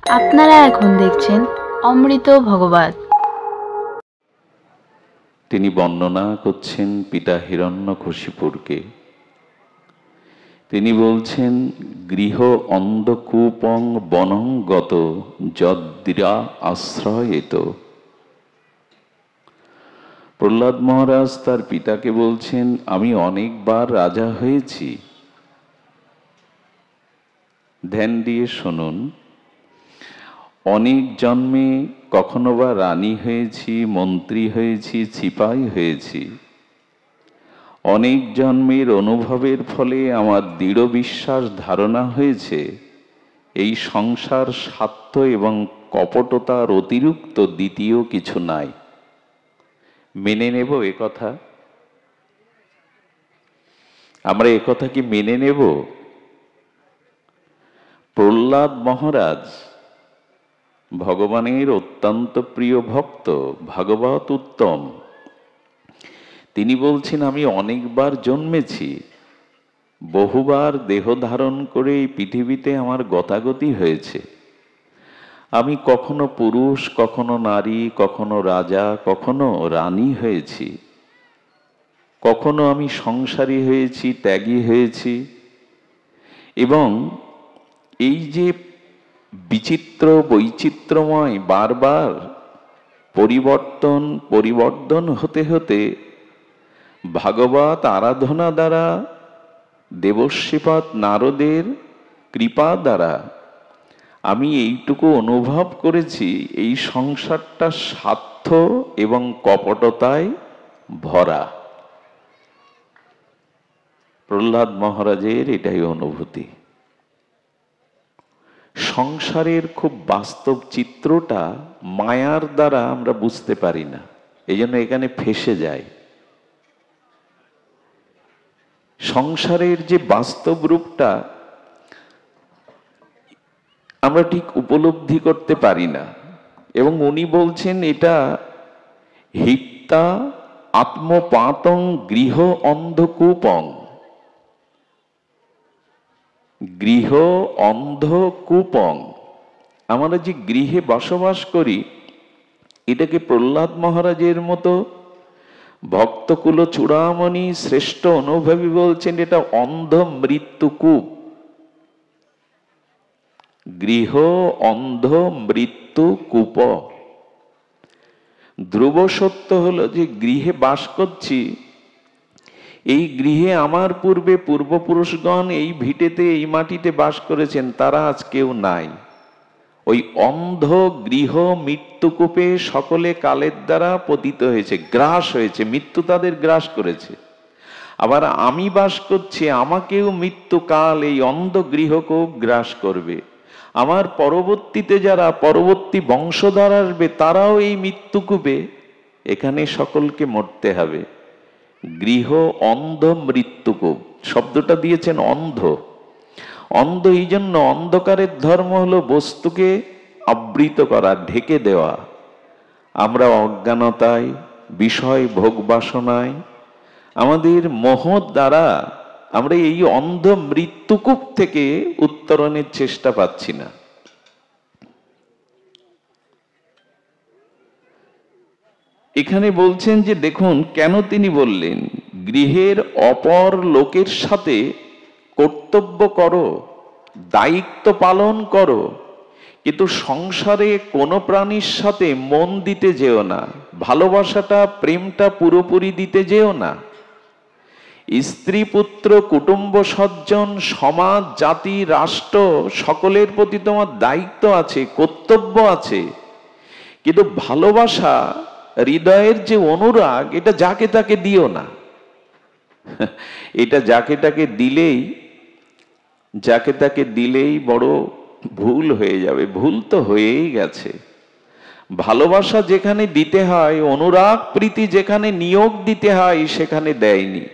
আপনারা এখন দেখছেন অমৃত ভগবত। তিনি বর্ণনা করছেন পিতা হিরণ্যকশিপুরকে। তিনি বলছেন, গৃহ অন্ধকূপং বনং গত যদ্দিরা আশ্রয়েত। প্রহ্লাদ মহারাজ তার পিতাকে বলছেন, আমি অনেকবার রাজা হয়েছি। ধ্যান দিয়ে শুনুন, অনেক জন্মে কখনো বা রানী হয়েছি, মন্ত্রী হয়েছি, সিপাই হয়েছি। অনেক জন্মের অনুভবের ফলে আমার দৃঢ় বিশ্বাস ধারণা হয়েছে এই সংসার স্বার্থ এবং কপটতার অতিরিক্ত দ্বিতীয় কিছু নাই। মেনে নেব এ কথা? আমরা এ কথা কি মেনে নেব? প্রহ্লাদ মহারাজ ভগবানের অত্যন্ত প্রিয় ভক্ত, ভাগবত উত্তম। তিনি বলছেন, আমি অনেকবার জন্মেছি, বহুবার দেহ ধারণ করে এই পৃথিবীতে আমার গতাগতি হয়েছে। আমি কখনো পুরুষ, কখনো নারী, কখনো রাজা, কখনো রানী হয়েছি। কখনো আমি সংসারী হয়েছি, ত্যাগী হয়েছি। এবং এই যে বিচিত্র বৈচিত্র্যময় বারবার পরিবর্তন হতে হতে ভাগবত আরাধনা দ্বারা, দেবশ্রীপাদ নারদের কৃপা দ্বারা আমি এইটুকু অনুভব করেছি, এই সংসারটা স্বার্থ এবং কপটতায় ভরা। প্রহ্লাদ মহারাজের এটাই অনুভূতি। সংসারের খুব বাস্তব চিত্রটা মায়ার দ্বারা আমরা বুঝতে পারি না, এই জন্য এখানে ফেঁসে যায়। সংসারের যে বাস্তব রূপটা আমরা ঠিক উপলব্ধি করতে পারি না। এবং উনি বলছেন, এটা হিত্তা আত্মপাতং গৃহ অন্ধকূপং। গৃহ অন্ধকূপং, আমরা যে গৃহে বসবাস করি, এটাকে প্রহ্লাদ মহারাজের মতো ভক্তকুল চূড়ামণি শ্রেষ্ঠ অনুভবী বলছেন, এটা অন্ধ মৃত্যুকূপ। গৃহ অন্ধ মৃত্যুকূপ। ধ্রুব সত্য হলো যে গৃহে বাস করছি, এই গৃহে আমার পূর্বে পূর্বপুরুষগণ এই ভিটেতে, এই মাটিতে বাস করেছেন, তারা আজ কেউ নাই। ওই অন্ধ গৃহ মৃত্যুকূপে সকলে কালের দ্বারা পতিত হয়েছে, গ্রাস হয়েছে, মৃত্যু তাদের গ্রাস করেছে। আবার আমি বাস করছি, আমাকেও মৃত্যুকাল এই অন্ধ গৃহকূপ গ্রাস করবে। আমার পরবর্তীতে যারা পরবর্তী বংশধর আসবে, তারাও এই মৃত্যুকূপে, এখানে সকলকে মরতে হবে। গৃহ অন্ধ মৃত্যুকূপ শব্দটা দিয়েছেন অন্ধ। অন্ধ এই জন্য, অন্ধকারের ধর্ম হলো বস্তুকে আবৃত করা, ঢেকে দেওয়া। আমরা অজ্ঞানতায়, বিষয় ভোগ বাসনায়, আমাদের মোহ দ্বারা আমরা এই অন্ধ মৃত্যুকূপ থেকে উত্তরণের চেষ্টা পাচ্ছি না। এখানে বলছেন যে দেখুন কেন তিনি বললেন, গৃহের অপর লোকের সাথে কর্তব্য করো, দায়িত্ব পালন করো, কিন্তু সংসারে কোনো প্রাণীর সাথে মন দিতে যেও না, ভালোবাসাটা, প্রেমটা পুরোপুরি দিতে যেও না। স্ত্রী, পুত্র, কুটুম্ব, সজ্জন, সমাজ, জাতি, রাষ্ট্র, সকলের প্রতি তোমার দায়িত্ব আছে, কর্তব্য আছে। কিন্তু ভালোবাসা, হৃদয়ের যে অনুরাগ, এটা যাকে তাকে দিও না। এটা যাকে তাকে দিলেই বড় ভুল হয়ে যাবে। ভুল তো হয়েই গেছে। ভালোবাসা যেখানে দিতে হয়, অনুরাগ প্রীতি যেখানে নিয়োগ দিতে হয়, সেখানে দেয়নি।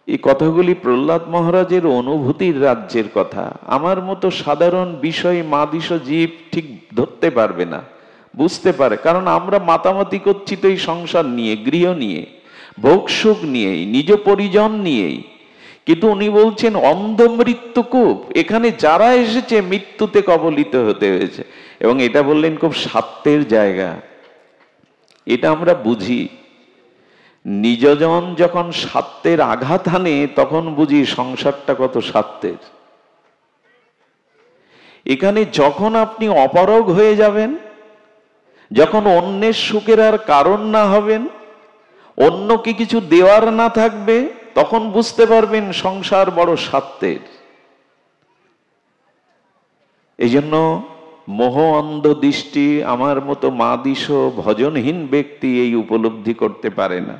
এই কথাগুলি প্রহ্লাদ মহারাজের অনুভূতির রাজ্যের কথা। আমার মতো সাধারণ বিষয় মাদিস জীব ঠিক ধরতে পারবে না, বুঝতে পারে। কারণ আমরা মাতামাতি করছি তো এই সংসার নিয়ে, গৃহ নিয়ে, ভোগ সুখ নিয়েই, নিজ পরিজন নিয়েই। কিন্তু উনি বলছেন অন্ধ মৃত্যুকূপ, এখানে যারা এসেছে মৃত্যুতে কবলিত হতে হয়েছে। এবং এটা বললেন খুব স্বার্থের জায়গা। এটা আমরা বুঝি, নিজজন যখন স্বার্থের আঘাত হানে তখন বুঝি সংসারটা কত স্বার্থের। এখানে যখন আপনি অপারগ হয়ে যাবেন, যখন অন্যের সুখের আর কারণ না হবেন, অন্যকে কিছু দেওয়ার না থাকবে, তখন বুঝতে পারবেন সংসার বড় স্বার্থের। এই জন্য মোহ অন্ধ দৃষ্টি আমার মতো মাদিস ভজনহীন ব্যক্তি এই উপলব্ধি করতে পারে না।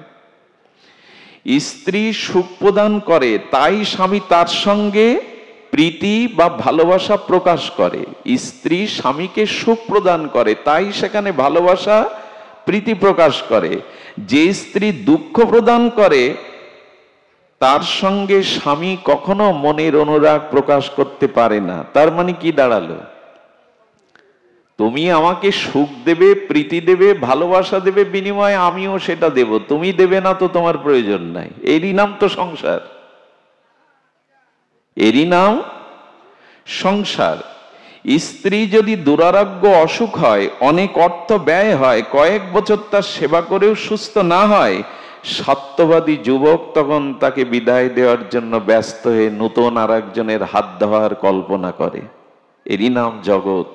স্ত্রী সুখ প্রদান করে তাই স্বামী তার সঙ্গে প্রীতি বা ভালোবাসা প্রকাশ করে। স্ত্রী স্বামীকে সুখ প্রদান করে তাই সেখানে ভালোবাসা প্রীতি প্রকাশ করে। যে স্ত্রী দুঃখ প্রদান করে তার সঙ্গে স্বামী কখনো মনের অনুরাগ প্রকাশ করতে পারে না। তার মানে কি দাঁড়ালো? তুমি আমাকে সুখ দেবে, প্রীতি দেবে, ভালোবাসা দেবে, বিনিময়ে আমিও সেটা দেব। তুমি দেবে না তো তোমার প্রয়োজন নাই। এরই নাম তো সংসার, এরই নাম সংসার। স্ত্রী যদি দুরারোগ্য অসুখ হয়, অনেক অর্থ ব্যয় হয়, কয়েক বছর তার সেবা করেও সুস্থ না হয়, সত্যবাদী যুবক তখন তাকে বিদায় দেওয়ার জন্য ব্যস্ত হয়ে নতুন আর একজনের হাত ধোয়ার কল্পনা করে। এরই নাম জগৎ।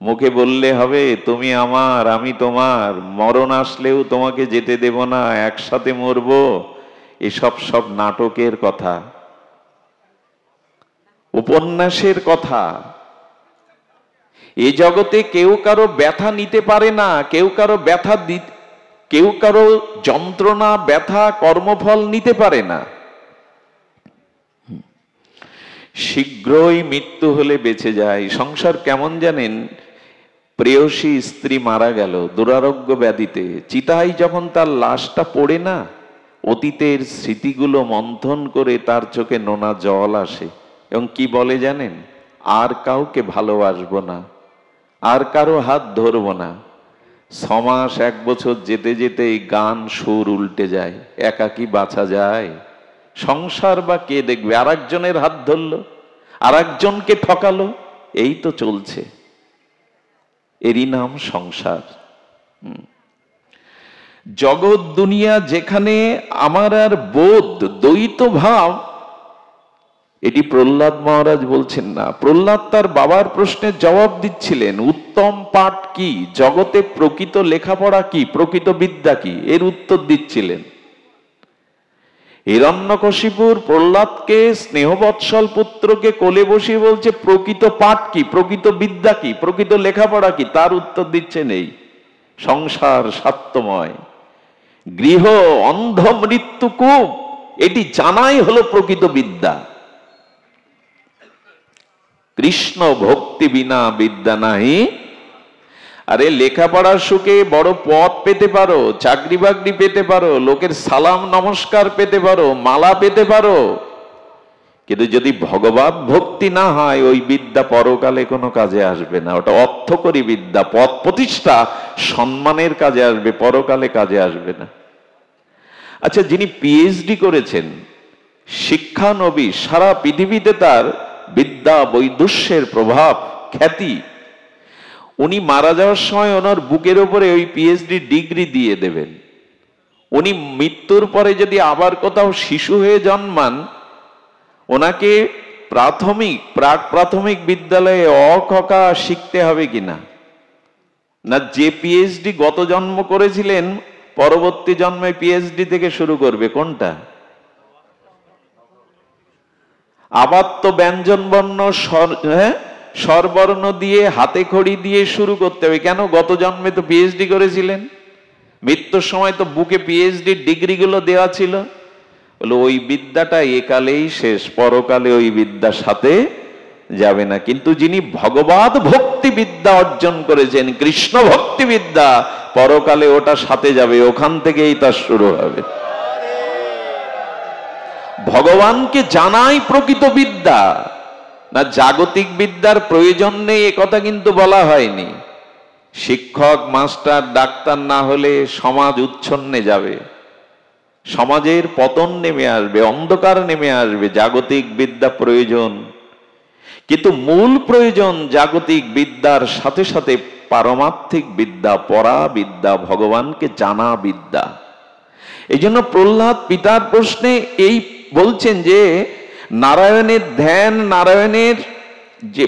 মুখে বললে হবে তুমি আমার, আমি তোমার, মরণ আসলেও তোমাকে যেতে দেব না, একসাথে মরবো, এসব সব নাটকের কথা, উপন্যাসের কথা। এ জগতে কেউ কারো ব্যথা নিতে পারে না, কেউ কারো যন্ত্রণা, ব্যথা, কর্মফল নিতে পারে না। শীঘ্রই মৃত্যু হলে বেঁচে যায়। সংসার কেমন জানেন? প্রেয়সী স্ত্রী মারা গেল দুরারোগ্য ব্যাধিতে, চিতায় যখন তার লাশটা পড়ে না, অতীতের স্মৃতিগুলো মন্থন করে তার চোখে নোনা জল আসে এবং কি বলে জানেন? আর কাউকে ভালোবাসবো না, আর কারো হাত ধরবো না। 6 মাস 1 বছর যেতে যেতে এই গান সুর উল্টে যায়। একাকী বাঁচা যায়? সংসার বা কে দেখবে? আর একজনের হাত ধরলো, আর একজনকে ঠকালো, এই তো চলছে। এরই নাম সংসার। জগৎ দুনিয়া যেখানে আমার আর বোধ, দ্বৈত ভাব, এটি প্রহ্লাদ মহারাজ বলছেন না। প্রহ্লাদ তার বাবার প্রশ্নের জবাব দিচ্ছিলেন। উত্তম পাঠ কি, জগতে প্রকৃত লেখাপড়া কি, প্রকৃত বিদ্যা কি, এর উত্তর দিচ্ছিলেন। হিরণ্যকশিপুর প্রহ্লাদকে, স্নেহবৎসল পুত্রকে কোলে বসিয়ে বলছে প্রকৃত পাঠ কি, প্রকৃত বিদ্যা কি, প্রকৃত লেখাপড়া কি, তার উত্তর দিচ্ছেন এই সংসার স্বার্থময়, গৃহ অন্ধ মৃত্যুকূপ, এটি জানাই হলো প্রকৃত বিদ্যা। কৃষ্ণ ভক্তি বিনা বিদ্যা নাহি। আরে লেখাপড়ার সুখে বড় পদ পেতে পারো, চাকরি বাকরি পেতে পারো, লোকের সালাম নমস্কার পেতে পারো, মালা পেতে পারো, কিন্তু যদি ভগবত ভক্তি না হয় ওই বিদ্যা পরকালে কোনো কাজে আসবে না। ওটা অর্থকরী বিদ্যা, পদ প্রতিষ্ঠা সম্মানের কাজে আসবে, পরকালে কাজে আসবে না। আচ্ছা, যিনি পিএইচডি করেছেন, শিক্ষা নবী, সারা পৃথিবীতে তার বিদ্যা বৈদুষ্যের প্রভাব, খ্যাতি, উনি মারা যাওয়ার সময় ওনার বুকের উপরে ওই পিএইচডি ডিগ্রি দিয়ে দেবেন। উনি মৃত্যুর পরে যদি আবার কোথাও শিশু হয়ে জন্মান, ওনাকে প্রাক প্রাথমিক বিদ্যালয়ে অ ক খ শিখতে হবে কিনা, না যে পিএইচডি গত জন্ম করেছিলেন পরবর্তী জন্মে পিএইচডি থেকে শুরু করবে? কোনটা? আবার তো ব্যঞ্জন বর্ণ স্বরবর্ণ দিয়ে, হাতে খড়ি দিয়ে শুরু করতে হবে। কেন? গত জন্মে তো পিএইচডি করেছিলেন, মৃত্যুর সময় তো বুকে পিএইচডি ডিগ্রি গুলো দেওয়া ছিল। বলে ওই বিদ্যাটা একালেই শেষ, পরকালে ওই বিদ্যার সাথে যাবে না। কিন্তু যিনি ভগবত ভক্তি বিদ্যা অর্জন করেছেন, কৃষ্ণ ভক্তি বিদ্যা, পরকালে ওটা সাথে যাবে, ওখান থেকেই তার শুরু হবে। ভগবানকে জানাই প্রকৃত বিদ্যা, না জাগতিক বিদ্যার প্রয়োজন নেই এ কথা কিন্তু বলা হয়নি। শিক্ষক, মাস্টার, ডাক্তার না হলে সমাজ উচ্ছন্নে যাবে। সমাজের পতন নেমে আসবে, অন্ধকার নেমে আসবে, জাগতিক বিদ্যা প্রয়োজন। কিন্তু মূল প্রয়োজন জাগতিক বিদ্যার সাথে সাথে পারমার্থিক বিদ্যা, পড়া বিদ্যা, ভগবানকে জানা বিদ্যা। এই জন্য প্রহ্লাদ পিতার প্রশ্নে এই বলছেন যে নারায়ণের ধ্যান, নারায়ণের যে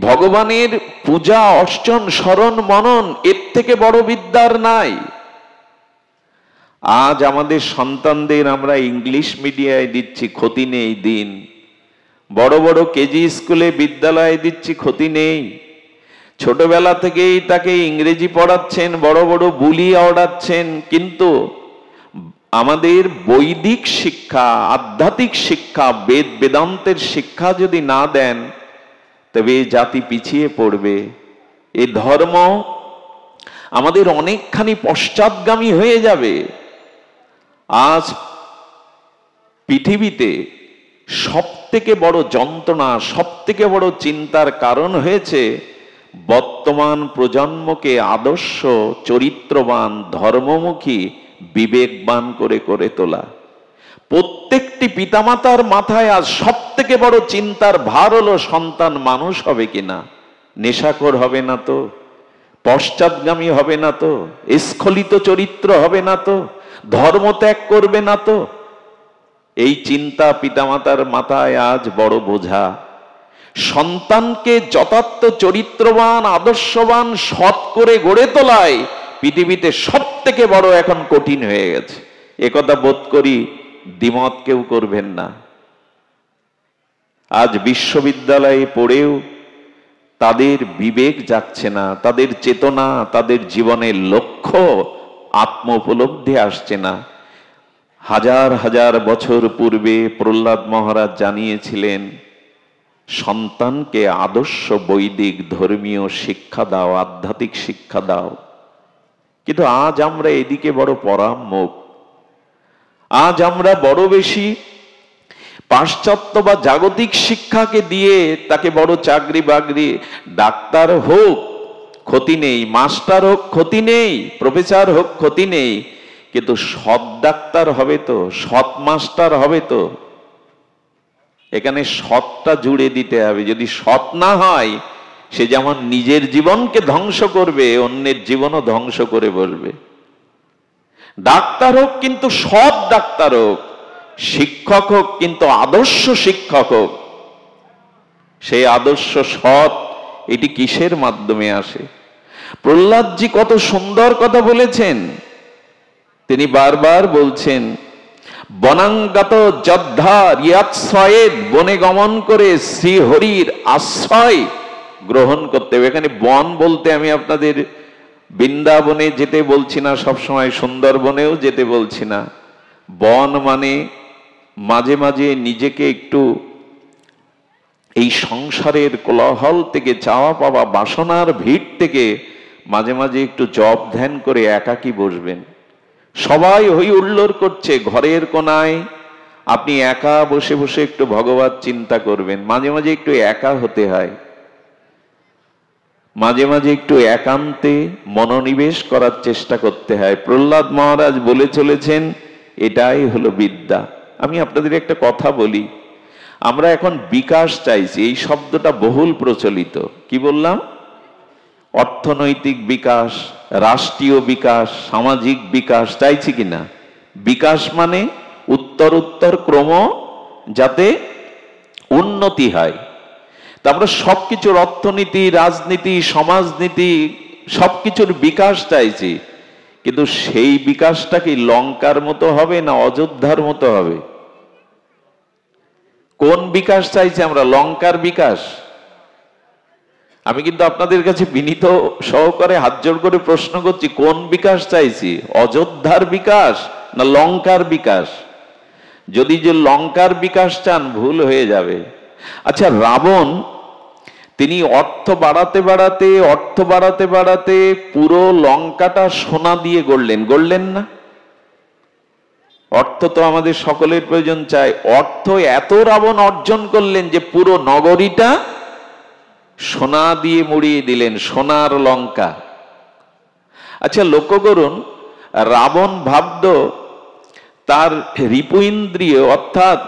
ভগবানের পূজা অর্চন স্মরণ মনন, এর থেকে বড় বিদ্যার নাই। আজ আমাদের সন্তানদের আমরা ইংলিশ মিডিয়ায় দিচ্ছি, ক্ষতি নেই দিন। বড় বড় কেজি স্কুলে বিদ্যালয়ে দিচ্ছি, ক্ষতি নেই। ছোটবেলা থেকেই তাকে ইংরেজি পড়াচ্ছেন, বড় বড় বুলি ওড়াচ্ছেন, কিন্তু আমাদের বৈদিক শিক্ষা, আধ্যাত্মিক শিক্ষা, বেদ বেদান্তের শিক্ষা যদি না দেন, তবে জাতি পিছিয়ে পড়বে। এই ধর্ম আমাদের অনেকখানি পশ্চাৎগামী হয়ে যাবে। আজ পৃথিবীতে সব থেকে বড় যন্ত্রণা, সব থেকে বড় চিন্তার কারণ হয়েছে বর্তমান প্রজন্মকে আদর্শ, চরিত্রবান, ধর্মমুখী, বিবেকবান করে করে তোলা। প্রত্যেকটি পিতামাতার মাথায় আজ সব থেকে বড় চিন্তার ভার হলো সন্তান মানুষ হবে কিনা, নেশাখোর হবে না তো, পশ্চাৎগামী হবে না তো, স্খলিত চরিত্র হবে না তো, ধর্ম ত্যাগ করবে না তো। এই চিন্তা পিতামাতার মাথায় আজ বড় বোঝা। সন্তানকে যথার্থ চরিত্রবান, আদর্শবান, সৎ করে গড়ে তোলায় পৃথিবীতে সব থেকে বড় এখন কঠিন হয়ে গেছে। একথা বোধ করি দ্বিমত কেউ করবেন না। আজ বিশ্ববিদ্যালয়ে পড়েও তাদের বিবেক যাচ্ছে না, তাদের চেতনা, তাদের জীবনের লক্ষ্য, আত্ম উপলব্ধি আসছে না। হাজার হাজার বছর পূর্বে প্রহ্লাদ মহারাজ জানিয়েছিলেন, সন্তানকে আদর্শ বৈদিক ধর্মীয় শিক্ষা দাও, আধ্যাত্মিক শিক্ষা দাও। কিন্তু আজ আমরা এদিকে বড় পরাঙ্মুখ। আজ আমরা বড় বেশি পাশ্চাত্য বা জাগতিক শিক্ষাকে দিয়ে তাকে বড় চাকরি বাকরি, ডাক্তার হোক ক্ষতি নেই, মাস্টার হোক ক্ষতি নেই, প্রফেসর হোক ক্ষতি নেই, কিন্তু সৎ ডাক্তার হবে তো, সৎ মাস্টার হবে তো। এখানে সৎটা জুড়ে দিতে হবে। যদি সৎ না হয়, সে যেমন নিজের জীবনকে ধ্বংস করবে, অন্যের জীবনও ধ্বংস করে বলবে। ডাক্তার হোক কিন্তু সৎ ডাক্তার হোক, শিক্ষক হোক কিন্তু আদর্শ শিক্ষক হোক। সেই আদর্শ সৎ, এটি কিসের মাধ্যমে আসে? প্রহ্লাদজি কত সুন্দর কথা বলেছেন। তিনি বারবার বলছেন, বনাঙ্গত যদ্ধা রিয়াশ্রয়ের, বনে গমন করে শ্রীহরির আশ্রয় গ্রহণ করতে হবে। এখানে বন বলতে আমি আপনাদের বৃন্দাবনে যেতে বলছি না, সবসময় সুন্দরবনেও যেতে বলছি না। বন মানে মাঝে মাঝে নিজেকে একটু এই সংসারের কোলাহল থেকে, চাওয়া পাওয়া বাসনার ভিড় থেকে মাঝে মাঝে একটু জপ ধ্যান করে একাকী বসবেন। সবাই হই হুল্লোড় করছে, ঘরের কোনায় আপনি একা বসে বসে একটু ভগবত চিন্তা করবেন। মাঝে মাঝে একটু একা হতে হয়, মাঝে মাঝে একটু একান্তে মনোনিবেশ করার চেষ্টা করতে হয়। প্রহ্লাদ মহারাজ বলে চলেছেন, এটাই হলো বিদ্যা। আমি আপনাদের একটা কথা বলি, আমরা এখন বিকাশ চাইছি, এই শব্দটা বহুল প্রচলিত। কি বললাম? অর্থনৈতিক বিকাশ, রাষ্ট্রীয় বিকাশ, সামাজিক বিকাশ চাইছি কিনা? বিকাশ মানে উত্তর উত্তর ক্রম যাতে উন্নতি হয়। তারপরে সবকিছুর অর্থনীতি, রাজনীতি, সমাজনীতি, সবকিছুর বিকাশ চাইছি। কিন্তু সেই বিকাশটা কি লঙ্কার মতো হবে না অযোধ্যার মতো হবে? কোন বিকাশ চাইছি আমরা? লঙ্কার বিকাশ? আমি কিন্তু আপনাদের কাছে বিনীত সহকারে হাত জোড় করে প্রশ্ন করছি, কোন বিকাশ চাইছি? অযোধ্যার বিকাশ না লঙ্কার বিকাশ? যদি যে লঙ্কার বিকাশ চান, ভুল হয়ে যাবে। আচ্ছা, রাবণ তিনি অর্থ বাড়াতে বাড়াতে পুরো লঙ্কাটা সোনা দিয়ে গড়লেন না? অর্থ তো আমাদের সকলের প্রয়োজন চাই। অর্থ এত রাবণ অর্জন করলেন যে পুরো নগরীটা সোনা দিয়ে মুড়িয়ে দিলেন, সোনার লঙ্কা। আচ্ছা, লক্ষ্য করুন, রাবণ ভাবত তার রিপু ইন্দ্রিয় অর্থাৎ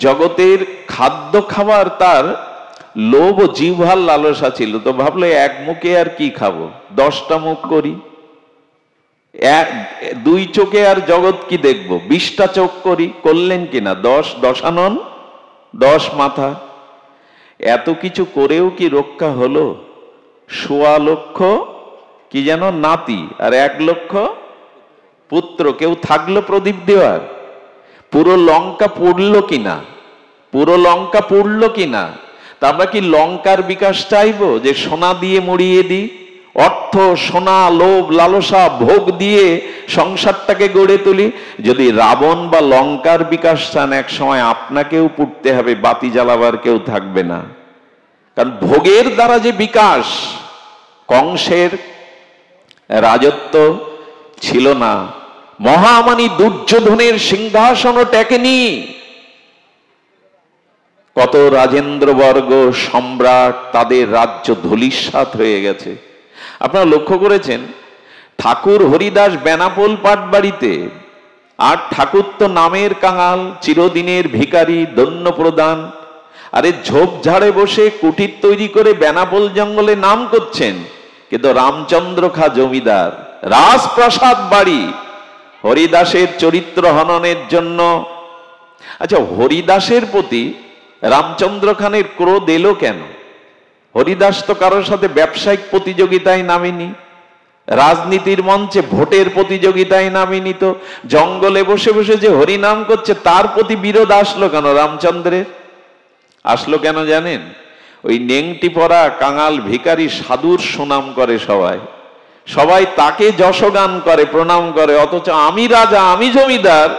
জগতের খাদ্য খাবার তার লোভ ও জিহ্বার লালসা ছিল। তো ভাবলো এক মুখে আর কি খাবো, 10টা মুখ করি, দুই চোখে আর জগৎ কি দেখবো, 20টা চোখ করি। করলেন কিনা? 10 দশানন 10 মাথা। এত কিছু করেও কি রক্ষা হলো? 1.25 লক্ষ কি যেন নাতি আর 1 লক্ষ পুত্র। কেউ থাকলো প্রদীপ দেওয়ার? পুরো লঙ্কা পড়লো কিনা? পুরো লঙ্কা পড়লো কিনা? তা আমরা কি লঙ্কার বিকাশ চাইবো যে সোনা দিয়ে মুড়িয়ে দিই? অর্থ, সোনা, লোভ, লালসা, ভোগ দিয়ে সংসারটাকে গড়ে তুলি। যদি রাবণ বা লঙ্কার বিকাশ চান, এক সময় আপনাকেও পুড়তে হবে, বাতি জ্বালাবার কেউ থাকবে না। কারণ ভোগের দ্বারা যে বিকাশ, কংসের রাজত্ব ছিল না, মহামানী দুর্যোধনের সিংহাসনও টেকেনি। কত রাজেন্দ্রবর্গ সম্রাট, তাদের রাজ্য ধূলিসাৎ হয়ে গেছে। আপনারা লক্ষ্য করেছেন ঠাকুর হরিদাস বেনাপোল পাটবাড়িতে, আর ঠাকুর তো নামের কাঙাল, চিরদিনের ভিখারি, দন্য প্রদান। আরে ঝোপঝাড়ে বসে কুটির তৈরি করে বেনাপোল জঙ্গলে নাম করছেন, কিন্তু রামচন্দ্র খা জমিদার, রাজপ্রাসাদ বাড়ি, হরিদাসের চরিত্র হননের জন্য। আচ্ছা, হরিদাসের প্রতি রামচন্দ্র খানের ক্রোধ এলো কেন? হরিদাস তো কারোর সাথে ব্যবসায়িক প্রতিযোগিতায় নামেনি, রাজনীতির মঞ্চে ভোটের প্রতিযোগিতায় নামেনি। তো জঙ্গলে বসে বসে যে হরিনাম করছে, তার প্রতি বিরোধ আসলো কেন রামচন্দ্রের? আসলো কেন জানেন? ওই নেংটি পরা কাঙাল ভিখারি সাধুর সুনাম করে সবাই, সবাই তাকে যশগান করে, প্রণাম করে, অথচ আমি রাজা, আমি জমিদার,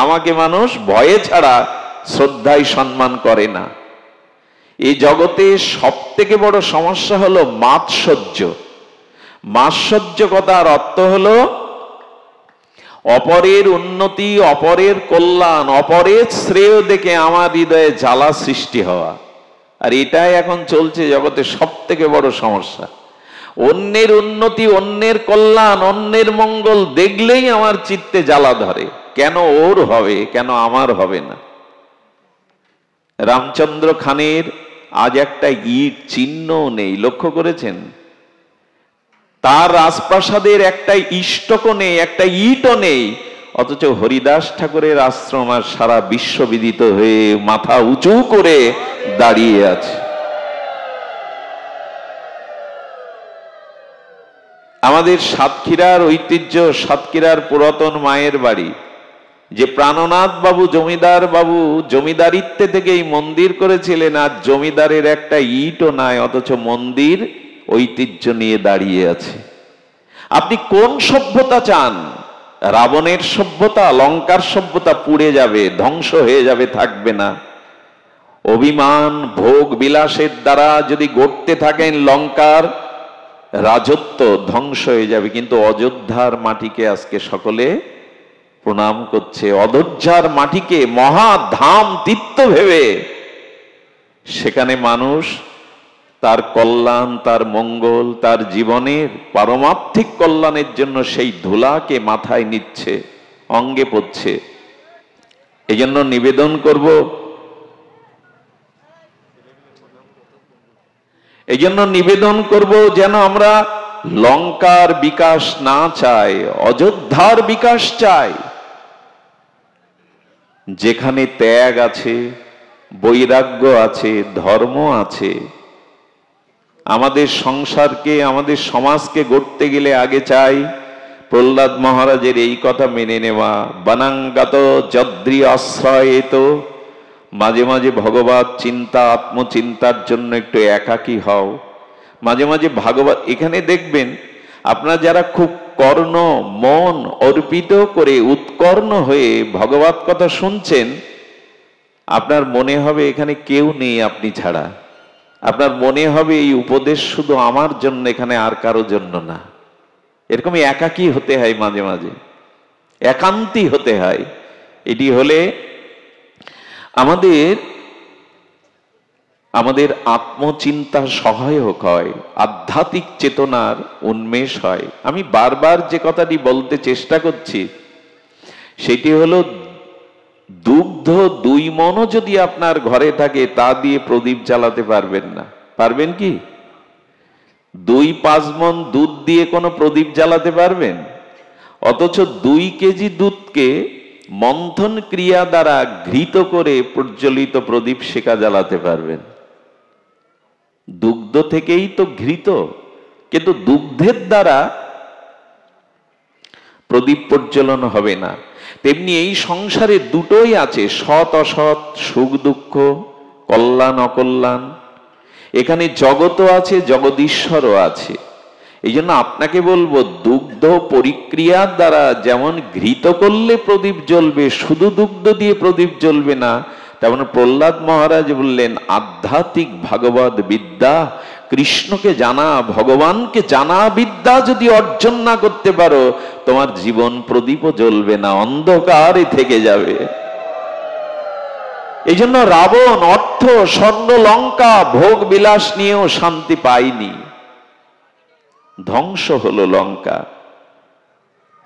আমাকে মানুষ ভয়ে ছাড়া শ্রদ্ধায় সম্মান করে না। এই জগতে সব থেকে বড় সমস্যা হলো মাৎসর্য। মাৎসর্য কথার অর্থ হলো অপরের উন্নতি, অপরের কল্যাণ, অপরের শ্রেয় দেখে আমার হৃদয়ে জ্বালা সৃষ্টি হওয়া। আর এটাই এখন চলছে জগতে সব থেকে বড় সমস্যা। অন্যের উন্নতি, অন্যের কল্যাণ, অন্যের মঙ্গল দেখলেই আমার চিত্তে জ্বালা ধরে। কেন ওর হবে, কেন আমার হবে না? রামচন্দ্র খানের আজ একটা ইট চিহ্নও নেই, লক্ষ্য করেছেন? তার রাজপ্রাসাদের একটা ইষ্টকও নেই, একটা ইটও নেই, অথচ হরিদাস ঠাকুরের আশ্রম আর সারা বিশ্ববিদিত হয়ে মাথা উঁচু করে দাঁড়িয়ে আছে। আমাদের সাতক্ষীরার ঐতিহ্য, সাতক্ষীরার পুরাতন মায়ের বাড়ি, যে প্রাণনাথ বাবু জমিদার বাবু জমিদারিত্বে থেকে এই মন্দির করেছিলেন, আর জমিদারের একটা ইটও নাই, অথচ মন্দির ঐতিহ্য নিয়ে দাঁড়িয়ে আছে। আপনি কোন সভ্যতা চান? রাবণের সভ্যতা, লঙ্কার সভ্যতা পুড়ে যাবে, ধ্বংস হয়ে যাবে, থাকবে না। অভিমান, ভোগ বিলাসের দ্বারা যদি গড়তে থাকেন লঙ্কার রাজত্ব, ধ্বংস হয়ে যাবে। কিন্তু অযোধ্যার মাটিকে আজকে সকলে প্রণাম করছে, অযোধ্যার মাটিকে মহাধাম তীর্থ ভেবে সেখানে মানুষ তার কল্যাণ, তার মঙ্গল, তার জীবনের পারমার্থিক কল্যাণের জন্য সেই ধুলাকে মাথায় নিচ্ছে, অঙ্গে পড়ছে। এই জন্য নিবেদন করব, এই জন্য নিবেদন করব যেন আমরা লঙ্কার বিকাশ না চাই, অযোধ্যার বিকাশ চাই। যেখানে ত্যাগ আছে, বৈরাগ্য আছে, ধর্ম আছে। আমাদের সংসারকে, আমাদের সমাজকে গড়তে গেলে আগে চাই প্রহ্লাদ মহারাজের এই কথা মেনে নেওয়া, বানাঙ্গাত যদ্রি আশ্রয়েত। মাঝে মাঝে ভগবত চিন্তা, আত্মচিন্তার জন্য একটু একাকী হও। মাঝে মাঝে ভাগবত, এখানে দেখবেন আপনারা যারা খুব কর্ণ মন অর্পিত করে উৎকর্ণ হয়ে ভগবত কথা শুনছেন, আপনার মনে হবে এখানে কেউ নেই আপনি ছাড়া। আপনার মনে হবে এই উপদেশ শুধু আমার জন্য, এখানে আর কারো জন্য না। এরকমই একাকী হতে হয়, মাঝে মাঝে একান্তী হতে হয়। এটি হলে আমাদের আত্মচিন্তা সহায়ক হয়, আধ্যাত্মিক চেতনার উন্মেষ হয়। আমি বারবার যে কথাটি বলতে চেষ্টা করছি, সেটি হলো দুগ্ধ 2 মণও যদি আপনার ঘরে থাকে তা দিয়ে প্রদীপ জ্বালাতে পারবেন না। পারবেন কি? 2-5 মণ দুধ দিয়ে কোনো প্রদীপ জ্বালাতে পারবেন? অথচ 2 কেজি দুধকে মন্থন ক্রিয়া দ্বারা ঘৃত করে প্রজ্বলিত প্রদীপ শেখা জ্বালাতে পারবেন। দুগ্ধ থেকেই তো ঘৃত, কিন্তু দুগ্ধের দ্বারা প্রদীপ প্রজ্বলন হবে না। তেমনি এই সংসারে দুটোই আছে, সৎ অসৎ, সুখ দুঃখ, কল্যাণ অকল্যাণ। এখানে জগতও আছে, জগদীশ্বরও আছে। এই জন্য আপনাকে বলবো, দুগ্ধ পরিক্রিয়ার দ্বারা যেমন ঘৃত করলে প্রদীপ জ্বলবে, শুধু দুগ্ধ দিয়ে প্রদীপ জ্বলবে না, তেমন প্রহ্লাদ মহারাজ বললেন আধ্যাত্মিক ভাগবত বিদ্যা, কৃষ্ণকে জানা, ভগবানকে জানা বিদ্যা যদি অর্জন না করতে পারো, তোমার জীবন প্রদীপও জ্বলবে না, অন্ধকারে থেকে যাবে। এই জন্য রাবণ অর্থ, স্বর্ণ, লঙ্কা, ভোগ বিলাস নিয়েও শান্তি পায়নি, ধ্বংস হলো লঙ্কা।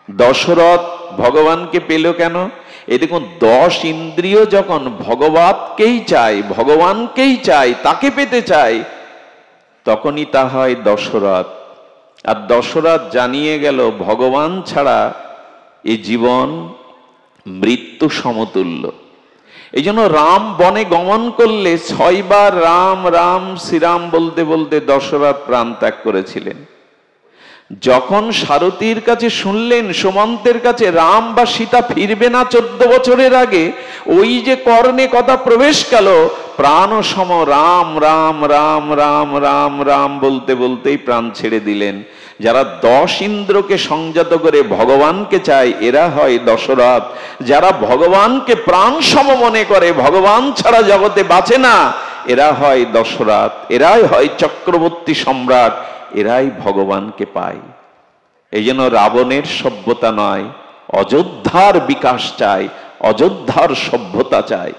দশরথ ভগবানকে পেল কেন? এই দেখুন, 10 ইন্দ্রিয় যখন ভগবানকেই চায়, ভগবানকেই চায়, তাকে পেতে চায়, তখনই তা হয় দশরথ। আর দশরথ জানিয়ে গেল ভগবান ছাড়া এ জীবন মৃত্যু সমতুল্য। এই জন্য রাম বনে গমন করলে 6 বার রাম রাম শ্রীরাম বলতে বলতে দশরথ প্রাণ ত্যাগ করেছিলেন। যখন সারথীর কাছে শুনলেন সুমন্তের কাছে রাম বা সীতা ফিরবে না 14 বছরের আগে, ওই যে কর্ণে কথা প্রবেশ গেল, প্রাণ সম রাম রাম রাম রাম রাম রাম বলতে বলতেই প্রাণ ছেড়ে দিলেন। যারা 10 ইন্দ্রকে সংযত করে ভগবানকে চায়, এরা হয় দশরথ। যারা ভগবানকে প্রাণ সম মনে করে, ভগবান ছাড়া জগতে বাঁচে না, এরা হয় দশরথ। এরাই হয় চক্রবর্তী সম্রাট, এরাই ভগবানকে পায়। এই জন্য রাবণের সভ্যতা নয়, অযোধ্যার বিকাশ চাই, অযোধ্যার সভ্যতা চাই।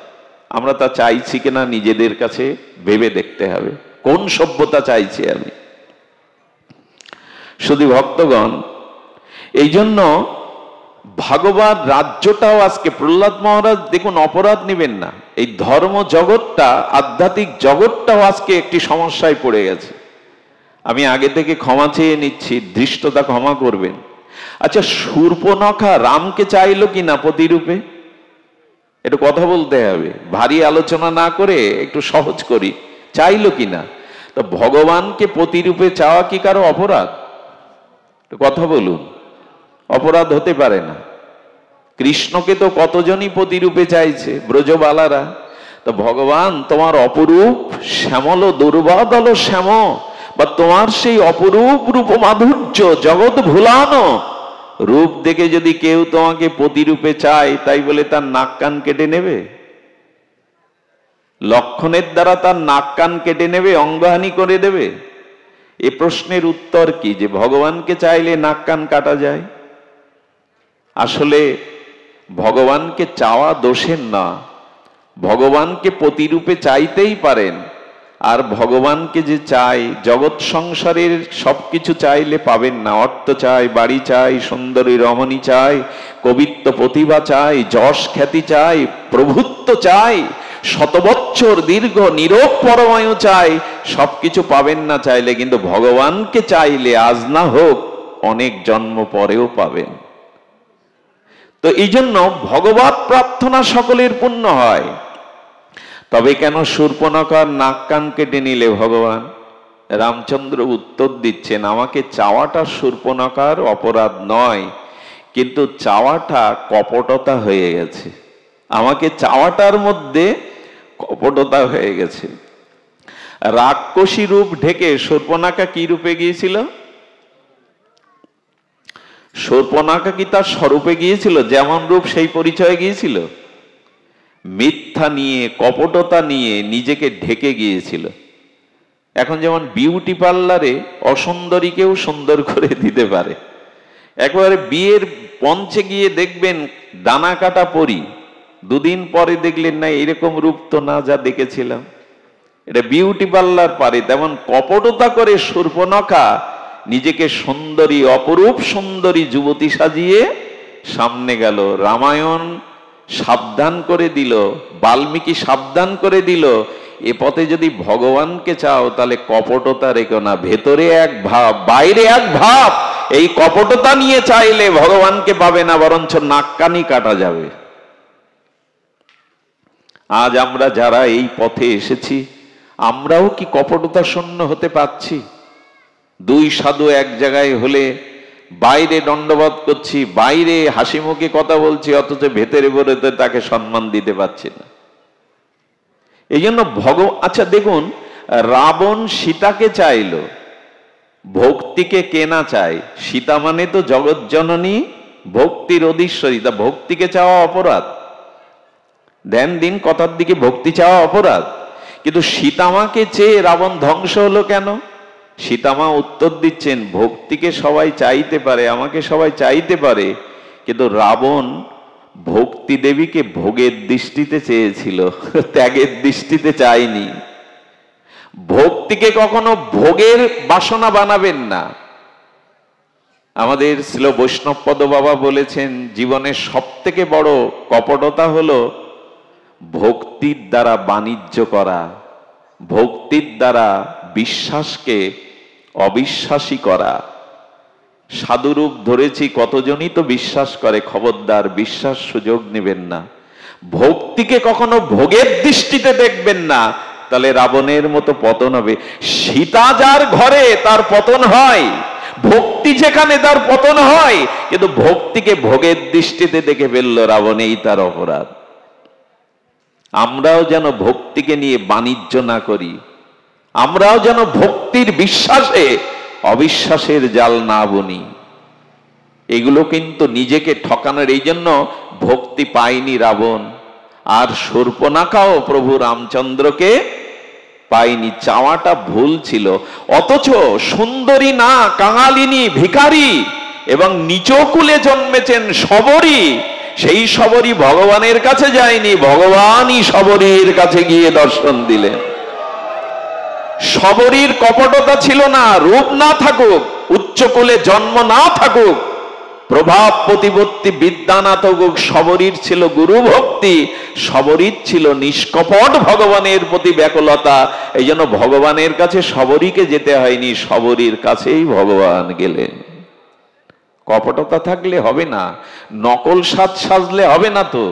আমরা তা চাইছি কিনা নিজেদের কাছে ভেবে দেখতে হবে, কোন সভ্যতা চাইছি আমি। শুধু ভক্তগণ, এই জন্য ভাগবত রাজ্যটাও আজকে প্রহ্লাদ মহারাজ দেখুন, অপরাধ নেবেন না, এই ধর্ম জগৎটা, আধ্যাত্মিক জগৎটাও আজকে একটি সমস্যায় পড়ে গেছে। আমি আগে থেকে ক্ষমা চেয়ে নিচ্ছি, ধৃষ্টতা ক্ষমা করবেন। আচ্ছা, শূর্পণখা রামকে চাইলো কিনা প্রতিরূপে? একটু কথা বলতে হবে, ভারী আলোচনা না করে একটু সহজ করি। চাইলো কিনা? তো ভগবানকে প্রতিরূপে চাওয়া কি কারো অপরাধ? কথা বলুন, অপরাধ হতে পারে না। কৃষ্ণকে তো কতজনই প্রতিরূপে চাইছে, ব্রজবালারা। তো ভগবান তোমার অপরূপ শ্যামল দুর্বাদল শ্যাম, বা তোমার সেই অপরূপ রূপ মাধুর্য জগৎ ভুলানো রূপ দেখে যদি কেউ তোমাকে প্রতিরূপে চায়, তাই বলে তার নাক কান কেটে নেবে? লক্ষণের দ্বারা তার নাক কান কেটে নেবে, অঙ্গহানি করে দেবে? এ প্রশ্নের উত্তর কি, যে ভগবানকে চাইলে নাক কান কাটা যায়? আসলে ভগবানকে চাওয়া দোষের না, ভগবানকে প্রতিরূপে চাইতেই পারেন। আর ভগবানকে যে চাই, জগৎ সংসারের সবকিছু চাইলে পাবেন না। অর্থ চাই, বাড়ি চাই, সুন্দরী রমণী চাই, কবিত্ব প্রতিভা চাই, যশ খ্যাতি চাই, প্রভুত্ব চাই, শতবৎসর দীর্ঘ নীরব পরমায়ু চাই, সবকিছু পাবেন না চাইলে। কিন্তু ভগবানকে চাইলে আজ না হোক অনেক জন্ম পরেও পাবেন। তো এই জন্য ভগবত প্রার্থনা সকলের পুণ্য হয়। তবে কেন শূর্পণখার নাক কান কেটে নিলে ভগবান? রামচন্দ্র উত্তর দিচ্ছেন, আমাকে চাওয়াটা শূর্পণখার অপরাধ নয়, কিন্তু চাওয়াটা কপটতা হয়ে গেছে। আমাকে চাওয়াটার মধ্যে কপটতা হয়ে গেছে। রাক্ষসী রূপ ঢেকে শূর্পণখা কি রূপে গিয়েছিল? শূর্পণখা কি তার স্বরূপে গিয়েছিল? যেমন রূপ সেই পরিচয়ে গিয়েছিল? মিথ্যা নিয়ে, কপটতা নিয়ে নিজেকে ঢেকে গিয়েছিল। এখন যেমন বিউটি পার্লারে অসুন্দরীকেও সুন্দর করে দিতে পারে। একবারে বিয়ের মঞ্চে গিয়ে দেখবেন ডানা কাটা পরী, 2 দিন পরে দেখলেন না এরকম রূপ তো না যা দেখেছিলাম। এটা বিউটি পার্লার পারে। তেমন কপটতা করে শূর্পণখা নিজেকে সুন্দরী, অপরূপ সুন্দরী যুবতী সাজিয়ে সামনে গেল, রামায়ণ সাবধান করে দিল, বাল্মীকি সাবধান করে দিল, এ পথে যদি ভগবানকে চাও তাহলে কপটতা রেখো না, ভেতরে এক ভাব বাইরে এক ভাব, এই কপটতা নিয়ে চাইলে ভগবানকে পাবে না, বরঞ্চ নাককানি কাটা যাবে। আজ আমরা যারা এই পথে এসেছি, আমরাও কি কপটতা শূন্য হতে পারছি? দুই সাধু এক জায়গায় হলে বাইরে দণ্ডবোধ করছি, বাইরে হাসি মুখে কথা বলছি, অথচ ভেতরে ভেতরে তাকে সম্মান দিতে পারছি না। এই জন্য আচ্ছা দেখুন, রাবণ সীতাকে চাইল, ভক্তিকে কে না চায়? সীতা মানে তো জগৎ জননী, ভক্তির অধীশ্বরী, তা ভক্তিকে চাওয়া অপরাধ? ধ্যান দিন, কথার দিকে, ভক্তি চাওয়া অপরাধ। কিন্তু সীতামাকে চেয়ে রাবণ ধ্বংস হলো কেন? সীতামা উত্তর দিচ্ছেন, ভক্তিকে সবাই চাইতে পারে, আমাকে সবাই চাইতে পারে, কিন্তু রাবণ ভক্তি দেবীকে ভোগের দৃষ্টিতে চেয়েছিল, ত্যাগের দৃষ্টিতে চায়নি। ভক্তিকে কখনো ভোগের বাসনা বানাবেন না। আমাদের শ্রীল বৈষ্ণবপদ বাবা বলেছেন, জীবনের সব থেকে বড় কপটতা হলো ভক্তির দ্বারা বাণিজ্য করা, ভক্তির দ্বারা বিশ্বাসকে অবিশ্বাসী করা। সাধুরূপ ধরেছি, কতজনই তো বিশ্বাস করে, খবরদার বিশ্বাস সুযোগ নেবেন না। ভক্তিকে কখনো ভোগের দৃষ্টিতে দেখবেন না, তাহলে রাবণের মতো পতন হবে। সীতা যার ঘরে তার পতন হয়, ভক্তি যেখানে তার পতন হয়, কিন্তু ভক্তিকে ভোগের দৃষ্টিতে দেখে ফেললো রাবণ, এই তার অপরাধ। আমরাও যেন ভক্তিকে নিয়ে বাণিজ্য না করি, আমরাও যেন ভক্তির বিশ্বাসে অবিশ্বাসের জাল না বুনি। এগুলো কিন্তু নিজেকে ঠকানোর। এই জন্য ভক্তি পায়নি রাবণ, আর শূর্পণখাও প্রভু রামচন্দ্রকে পায়নি। চাওয়াটা ভুল ছিল। অথচ সুন্দরী না, কাঙালিনী, ভিখারি এবং নিচকুলে জন্মেছেন শবরী, সেই শবরী ভগবানের কাছে যায়নি, ভগবানই শবরীর কাছে গিয়ে দর্শন দিলেন। শবরীর কপটতা ছিল না, রূপ না থাকুক, উচ্চকুলে জন্ম না থাকুক, প্রভাব প্রতিপত্তি বিদ্যা না থাকুক, শবরীর ছিল গুরু ভক্তি, শবরীর ছিল নিষ্কপট ভগবানের প্রতি ব্যাকুলতা। এই জন্য ভগবানের কাছে শবরীকে যেতে হয়নি, শবরীর কাছেই ভগবান গেলেন। কপটতা থাকলে হবে না, নকল সাজ সাজলে হবে না। তো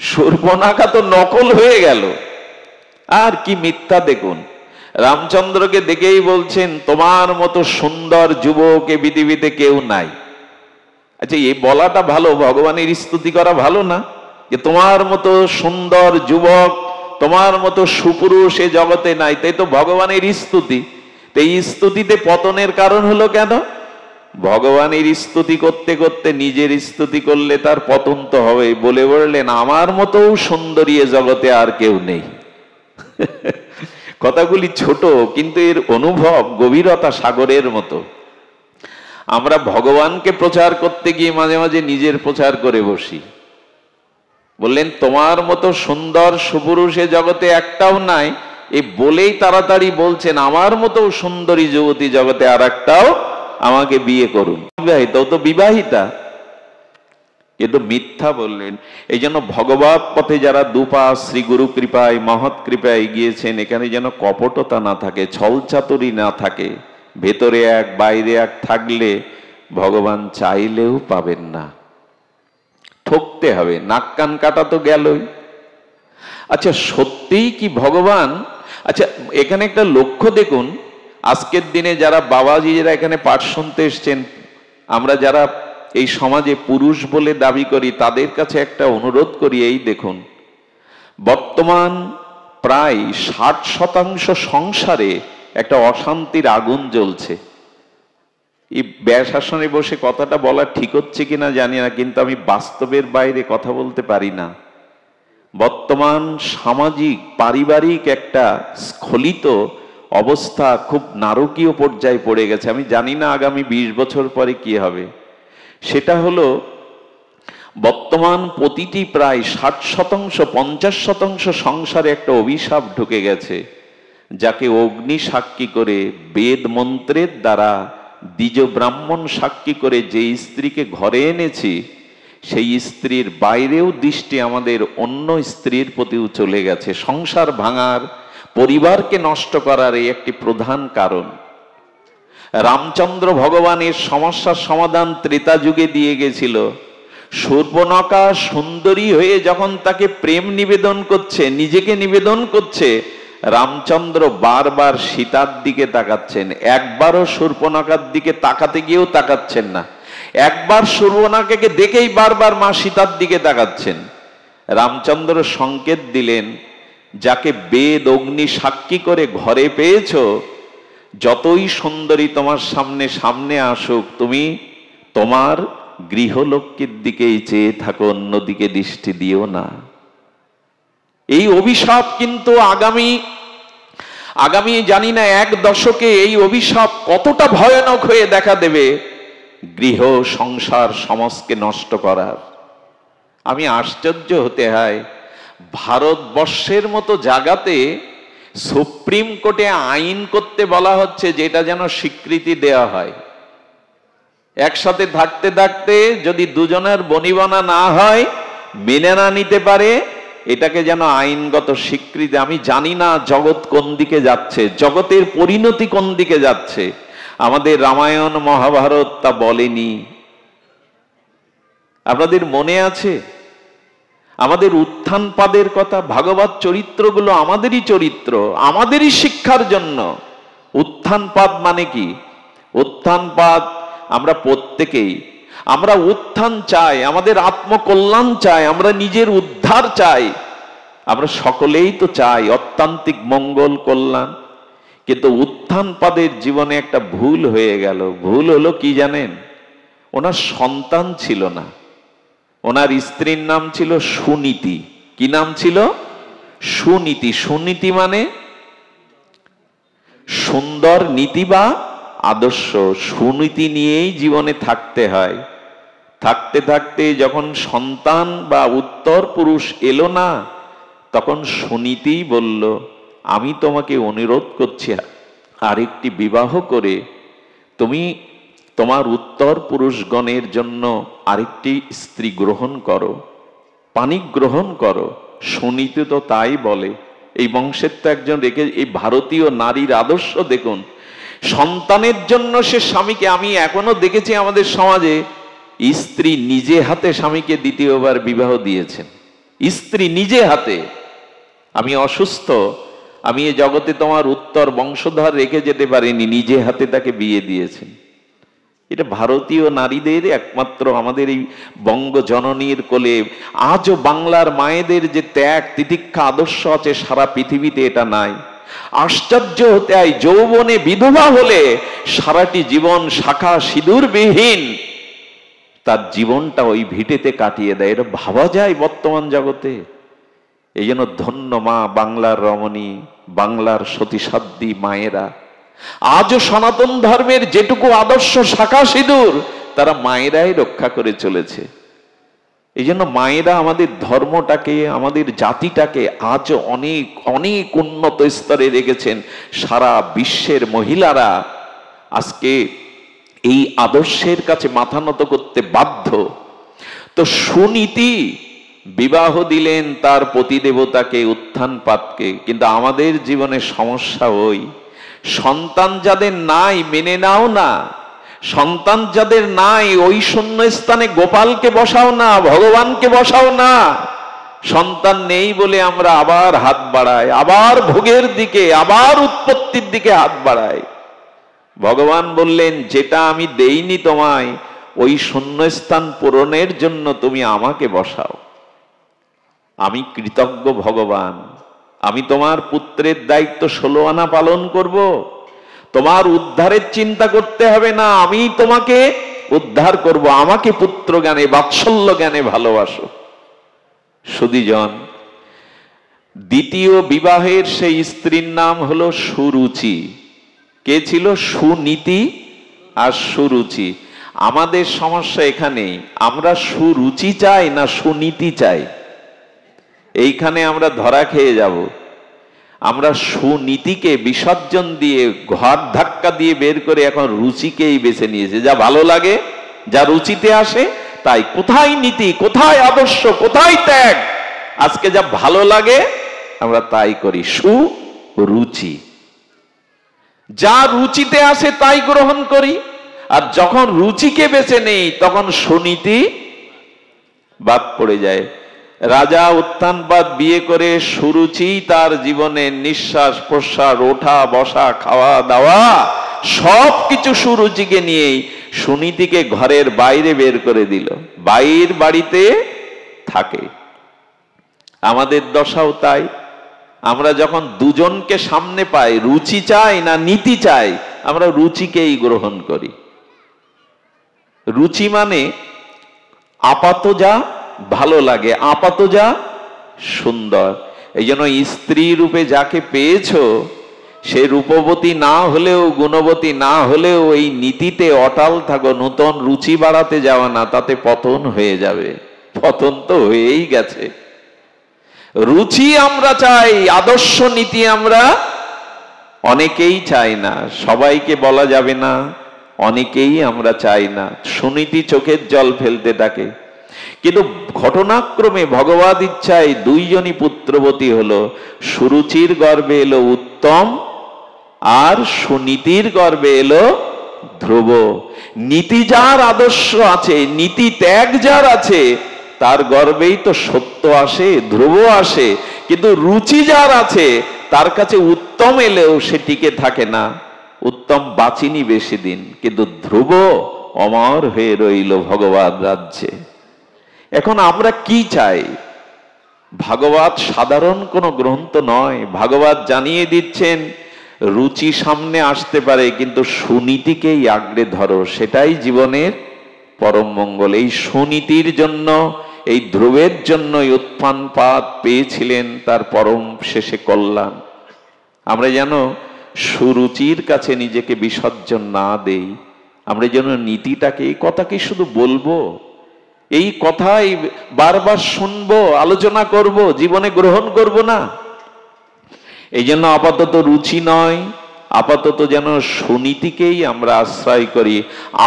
শূর্পণখা তো নকল হয়ে গেল, আর কি মিথ্যা! দেখুন, রামচন্দ্রকে দেখেই বলছেন, তোমার মতো সুন্দর যুবক এ পৃথিবীতে কেউ নাই। আচ্ছা, এই বলাটা ভালো, ভগবানের স্তুতি করা ভালো না? যে তোমার মতো সুন্দর যুবক, তোমার মতো সুপুরুষ এ জগতে নাই, তাই তো ভগবানের স্তুতি। তো এই স্তুতিতে পতনের কারণ হলো কেন? ভগবানের স্তুতি করতে করতে নিজের স্তুতি করলে তার পতন তো হবে। বলে বললেন, আমার মতো সুন্দরী এ জগতে আর কেউ নেই। কথাগুলি ছোট, কিন্তু এর অনুভব গভীরতা সাগরের মতো। আমরা ভগবানকে প্রচার করতে গিয়ে মাঝে মাঝে নিজের প্রচার করে বসি। বললেন, তোমার মতো সুন্দর সুপুরুষ এ জগতে একটাও নাই, এই বলেই তাড়াতাড়ি বলছেন, আমার মতো সুন্দরী যুবতী জগতে আর একটাও, আমাকে বিয়ে করুন। বিবাহিত তো বিবাহিতা, কিন্তু মিথ্যা বললেন। এই জন্য ভগবত পথে যারা দুপা শ্রী গুরু কৃপায়, মহৎ কৃপায় গিয়েছেন, এখানে যেন কপটতা না থাকে, ছলচাতুরি না থাকে। ভেতরে এক বাইরে এক থাকলে ভগবান চাইলেও পাবেন না, ঠকতে হবে। নাক কান কাটা তো গেলই। আচ্ছা, সত্যিই কি ভগবান? আচ্ছা, এখানে একটা লক্ষ্য দেখুন, আজকের দিনে যারা বাবাজিরা এখানে পাঠ শুনতে এসছেন, আমরা যারা এই সমাজে পুরুষ বলে দাবি করি, তাদের কাছে একটা অনুরোধ করি। এই দেখুন, বর্তমান প্রায় 60% সংসারে একটা অশান্তির আগুন জ্বলছে। এই ব্যাসাসনে বসে কথাটা বলা ঠিক হচ্ছে কিনা জানি না, কিন্তু আমি বাস্তবের বাইরে কথা বলতে পারি না। বর্তমান সামাজিক পারিবারিক একটা স্খলিত অবস্থা খুব নারকীয় পর্যায়ে পড়ে গেছে। আমি জানি না আগামী 20 বছর পরে কি হবে। সেটা হলো, বর্তমান প্রতিটি প্রায় 60%, 50% সংসারে একটা অভিশাপ ঢুকে গেছে, যাকে অগ্নি সাক্ষী করে বেদ মন্ত্রের দ্বারা দ্বিজ ব্রাহ্মণ সাক্ষী করে যে স্ত্রীকে ঘরে এনেছি, সেই স্ত্রীর বাইরেও দৃষ্টি আমাদের অন্য স্ত্রীর প্রতিও চলে গেছে। সংসার ভাঙার, পরিবারকে নষ্ট করার এই একটি প্রধান কারণ। রামচন্দ্র ভগবানের সমস্যার সমাধান ত্রেতা যুগে দিয়ে গেছিল। শূর্পণখা সুন্দরী হয়ে যখন তাকে প্রেম নিবেদন করছে, নিজেকে নিবেদন করছে, রামচন্দ্র বারবার সীতার দিকে তাকাচ্ছেন। একবারও শূর্পণখার দিকে তাকাতে গিয়েও তাকাচ্ছেন না। একবার শূর্পণখাকে দেখেই বারবার মা সীতার দিকে তাকাচ্ছেন। রামচন্দ্র সংকেত দিলেন, যাকে বেদ অগ্নি সাক্ষী করে ঘরে পেয়েছ, যতই সুন্দরী তোমার সামনে সামনে আসুক, তুমি তোমার গৃহলক্ষ্মীর দিকেই চেয়ে থাকো, অন্যদিকে দৃষ্টি দিও না। এই অভিশাপ কিন্তু আগামী জানি না 1 দশকে এই অভিশাপ কতটা ভয়ানক হয়ে দেখা দেবে, গৃহ সংসার সমাজকে নষ্ট করার। আমি আশ্চর্য হতে হয়, ভারতবর্ষের মতো জায়গাতে সুপ্রিম কোর্টে আইন করতে বলা হচ্ছে যেটা যেন স্বীকৃতি দেওয়া হয়। একসাথে থাকতে থাকতে যদি দুজনের বনিবনা না হয়, মেনে না নিতে পারে, এটাকে যেন আইনগত স্বীকৃতি। আমি জানি না জগৎ কোন দিকে যাচ্ছে, জগতের পরিণতি কোন দিকে যাচ্ছে। আমাদের রামায়ণ মহাভারত তা বলেনি। আপনাদের মনে আছে আমাদের উত্থানপাদের কথা? ভাগবত চরিত্রগুলো আমাদেরই চরিত্র, আমাদেরই শিক্ষার জন্য। উত্থানপাদ মানে কি? উত্থানপাদ আমরা প্রত্যেকেই, আমরা উত্থান চাই, আমাদের আত্মকল্যাণ চাই, আমরা নিজের উদ্ধার চাই, আমরা সকলেই তো চাই অত্যান্তিক মঙ্গল কল্যাণ। কিন্তু উত্থানপাদের জীবনে একটা ভুল হয়ে গেল। ভুল হলো কি জানেন? ওনার সন্তান ছিল না। ওনার স্ত্রীর নাম ছিল সুনীতি। কি নাম ছিল? সুনীতি। সুনীতি মানে সুন্দর নীতি বা আদর্শ। সুনীতি নিয়েই জীবনে থাকতে হয়। থাকতে থাকতে যখন সন্তান বা উত্তর পুরুষ এলো না, তখন সুনীতি বলল, আমি তোমাকে অনুরোধ করছি আরেকটি বিবাহ করে তুমি তোমার উত্তর পুরুষগণের জন্য আরেকটি স্ত্রী গ্রহণ করো, পানি গ্রহণ করো। সুনীতি তো তাই বলে। এই বংশের তো একজন রেখে, এই ভারতীয় নারীর আদর্শ দেখুন। সন্তানের জন্য সে স্বামীকে, আমি এখনো দেখেছি আমাদের সমাজে স্ত্রী নিজে হাতে স্বামীকে দ্বিতীয়বার বিবাহ দিয়েছেন। স্ত্রী নিজে হাতে, আমি অসুস্থ, আমি এ জগতে তোমার উত্তর বংশধর রেখে যেতে পারিনি, নিজে হাতে তাকে বিয়ে দিয়েছেন। এটা ভারতীয় নারীদের একমাত্র, আমাদের এই বঙ্গ জননীর কোলে আজও বাংলার মায়েদের যে ত্যাগ তিতিক্ষা আদর্শ আছে, সারা পৃথিবীতে এটা নাই। আশ্চর্য হতে হয়, যৌবনে বিধবা হলে সারাটি জীবন শাখা সিঁদুরবিহীন তার জীবনটা ওই ভিটেতে কাটিয়ে দেয়। এটা ভাবা যায় বর্তমান জগতে? এই জন্য ধন্য মা বাংলার রমণী, বাংলার সতীসাধ্যী মায়েরা। আজও সনাতন ধর্মের যেটুকু আদর্শ শাখা সিঁদুর, তারা মায়েরাই রক্ষা করে চলেছে। এই জন্য মায়েরা আমাদের ধর্মটাকে, আমাদের জাতিটাকে আজও অনেক অনেক উন্নত স্তরে রেখেছেন। সারা বিশ্বের মহিলারা আজকে এই আদর্শের কাছে মাথা নত করতে বাধ্য। তো সুনীতি বিবাহ দিলেন তার পতিদেবতাকে, উত্থানপাদকে। কিন্তু আমাদের জীবনে সমস্যা ওই সন্তান যাদের নাই, মেনে নাও না। সন্তান যাদের নাই, ওই শূন্য স্থানে গোপালকে বসাও না, ভগবানকে বসাও না। সন্তান নেই বলে আমরা আবার হাত বাড়াই, আবার ভোগের দিকে, আবার উৎপত্তির দিকে হাত বাড়াই। ভগবান বললেন, যেটা আমি দেইনি তোমায়, ওই শূন্যস্থান পূরণের জন্য তুমি আমাকে বসাও। আমি কৃতজ্ঞ ভগবান, আমি তোমার পুত্রের দায়িত্ব 16 আনা পালন করব। তোমার উদ্ধারের চিন্তা করতে হবে না, আমি তোমাকে উদ্ধার করব। আমাকে পুত্র জ্ঞানে, বাৎসল্য জ্ঞানে ভালোবাসো। সুধীজন, দ্বিতীয় বিবাহের সেই স্ত্রীর নাম হলো সুরুচি। কে ছিল? সুনীতি আর সুরুচি। আমাদের সমস্যা এখানেই, আমরা সুরুচি চাই না সুনীতি চাই। এইখানে আমরা ধরা খেয়ে যাব। আমরা সুনীতিকে বিসর্জন দিয়ে ঘর ধাক্কা দিয়ে বের করে এখন রুচিকেই বেছে নিয়েছে, যা ভালো লাগে, যা রুচিতে আসে তাই। কোথায় নীতি, কোথায় আদর্শ, কোথায় ত্যাগ? আজকে যা ভালো লাগে আমরা তাই করি, সুরুচি। যা রুচিতে আসে তাই গ্রহণ করি, আর যখন রুচিকে বেছে নেই তখন সুনীতি বাদ পড়ে যায়। রাজা উত্থানপাদ বিয়ে করে সুরুচি তার জীবনে নিঃশ্বাস প্রশ্বাস, ওঠা বসা, খাওয়া দাওয়া সবকিছু সুরুচিকে নিয়েই সুনীতিকে ঘরের বাইরে বের করে দিল, বাইরের বাড়িতে থাকে। আমাদের দশাও তাই। আমরা যখন দুজনকে সামনে পাই, রুচি চাই না নীতি চাই, আমরা রুচিকেই গ্রহণ করি। রুচি মানে আপাত যা ভালো লাগে, আপাত যা সুন্দর। এই জন্য স্ত্রী রূপে যাকে পেয়েছো সে রূপবতী না হলেও, গুণবতী না হলেও এই নীতিতে অটাল থাকো, নূতন রুচি বাড়াতে যাওয়া না, তাতে পতন হয়ে যাবে। পতন তো হয়েই গেছে। রুচি আমরা চাই, আদর্শ নীতি আমরা অনেকেই চাই না, সবাইকে বলা যাবে না, অনেকেই আমরা চাই না। সুনীতি চোখের জল ফেলতে থাকে, কিন্তু ঘটনাক্রমে ভগবত ইচ্ছায় দুইজনই পুত্রবতী হলো। সুরুচির গর্ভে এলো উত্তম, আর সুনীতির গর্ভে এলো ধ্রুব। নীতি যার আদর্শ আছে, নীতি ত্যাগ যার আছে, তার গর্ভেই তো সত্য আসে, ধ্রুব আসে। কিন্তু রুচি যার আছে তার কাছে উত্তম এলেও সে টিকে থাকে না, উত্তম বাঁচিনি বেশি দিন, কিন্তু ধ্রুব অমর হয়ে রইল ভগবত রাজ্যে। এখন আমরা কি চাই? ভাগবত সাধারণ কোনো গ্রন্থ নয়। ভাগবত জানিয়ে দিচ্ছেন রুচি সামনে আসতে পারে, কিন্তু সুনীতিকেই আঁকড়ে ধরো, সেটাই জীবনের পরম মঙ্গল। এই সুনীতির জন্য, এই ধ্রুবের জন্যই উত্থানপাদ পেয়েছিলেন তার পরম শেষে কল্যাণ। আমরা যেন সুরুচির কাছে নিজেকে বিসর্জন না দেই, আমরা যেন নীতিটাকে, এই কথাকে শুধু বলবো, এই কথাই বারবার শুনবো, আলোচনা করব, জীবনে গ্রহণ করব না। এই জন্য আপাতত রুচি নয়, আপাতত যেন সুনীতিকেই আমরা আশ্রয় করি।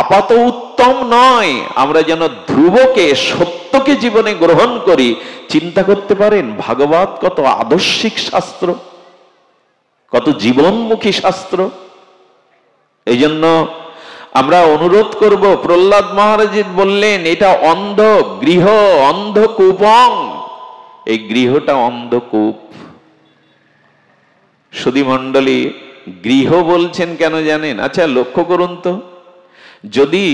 আপাত উত্তম নয়, আমরা যেন ধ্রুবকে, সত্যকে জীবনে গ্রহণ করি। চিন্তা করতে পারেন ভাগবত কত আদর্শিক শাস্ত্র, কত জীবনমুখী শাস্ত্র। এই জন্য আমরা অনুরোধ করব, প্রহ্লাদ মহারাজ বললেন এটা অন্ধ গৃহ, অন্ধকূপং, এই গৃহটা অন্ধকূপ। সুধী মণ্ডলী, গৃহ বলছেন কেন জানেন? আচ্ছা লক্ষ্য করুন তো, যদি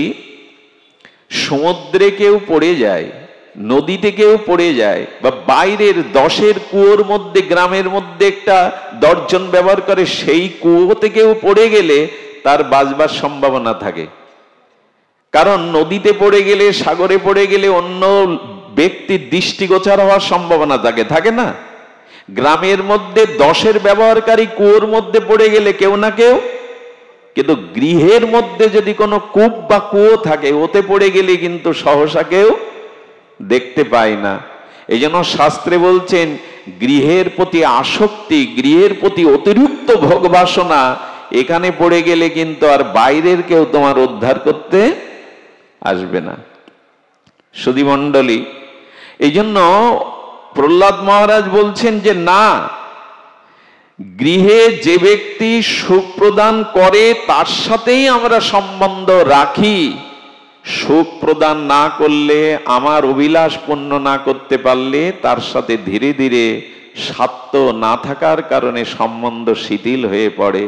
সমুদ্রে কেউ পড়ে যায়, নদীতে কেউ পড়ে যায়, বা বাইরের 10-এর কুয়োর মধ্যে, গ্রামের মধ্যে একটা দর্জন ব্যবহার করে, সেই কুয়োতে কেউ পড়ে গেলে তার বাঁচবার সম্ভাবনা থাকে। কারণ নদীতে পড়ে গেলে, সাগরে পড়ে গেলে অন্য ব্যক্তির দৃষ্টিগোচর হওয়ার সম্ভাবনা থাকে, থাকে না? গ্রামের মধ্যে 10-এর ব্যবহারকারী কুয়োর মধ্যে পড়ে গেলে কেউ না কেউ, কিন্তু গৃহের মধ্যে যদি কোনো কূপ বা কুয়ো থাকে, ওতে পড়ে গেলে কিন্তু সহসা কেউ দেখতে পায় না। এই জন্য শাস্ত্রে বলছেন গৃহের প্রতি আসক্তি, গৃহের প্রতি অতিরিক্ত ভোগ বাসনা, এখানে পড়ে গেলে কিন্তু আর বাইরের কেউ তোমার উদ্ধার করতে আসবে না। সুধী মণ্ডলী, এই জন্য প্রহ্লাদ মহারাজ বলছেন যে না, গৃহে যে ব্যক্তি সুখ প্রদান করে তার সাথেই আমরা সম্বন্ধ রাখি। সুখ প্রদান না করলে, আমার অভিলাষ পূর্ণ না করতে পারলে, তার সাথে ধীরে ধীরে স্বার্থ না থাকার কারণে সম্বন্ধ শিথিল হয়ে পড়ে।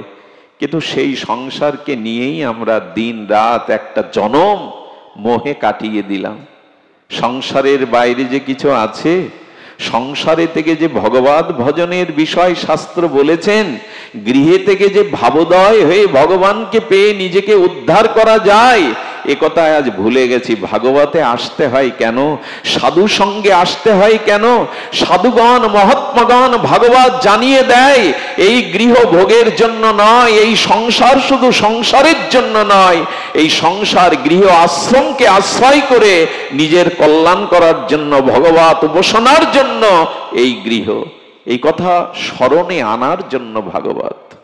কিন্তু সেই সংসারকে নিয়েই আমরা দিন রাত একটা জনম মোহে কাটিয়ে দিলাম। সংসারের বাইরে যে কিছু আছে, সংসারে থেকে যে ভগবত ভজনের বিষয় শাস্ত্র বলেছেন, গৃহে থেকে যে ভাবোদয় হয়ে ভগবানকে পেয়ে নিজেকে উদ্ধার করা যায়, এ কথা আজ ভুলে গেছি। ভাগবতে আসতে হয় কেন? সাধু সঙ্গে আসতে হয় কেন? সাধুগণ, মহাত্মাগণ ভাগবত জানিয়ে দেয় এই গৃহ ভোগের জন্য নয়, এই সংসার শুধু সংসারের জন্য নয়, এই সংসার গৃহ আশ্রমকে আশ্রয় করে নিজের কল্যাণ করার জন্য, ভগবত উপাসনার জন্য এই গৃহ। এই কথা স্মরণে আনার জন্য ভাগবত।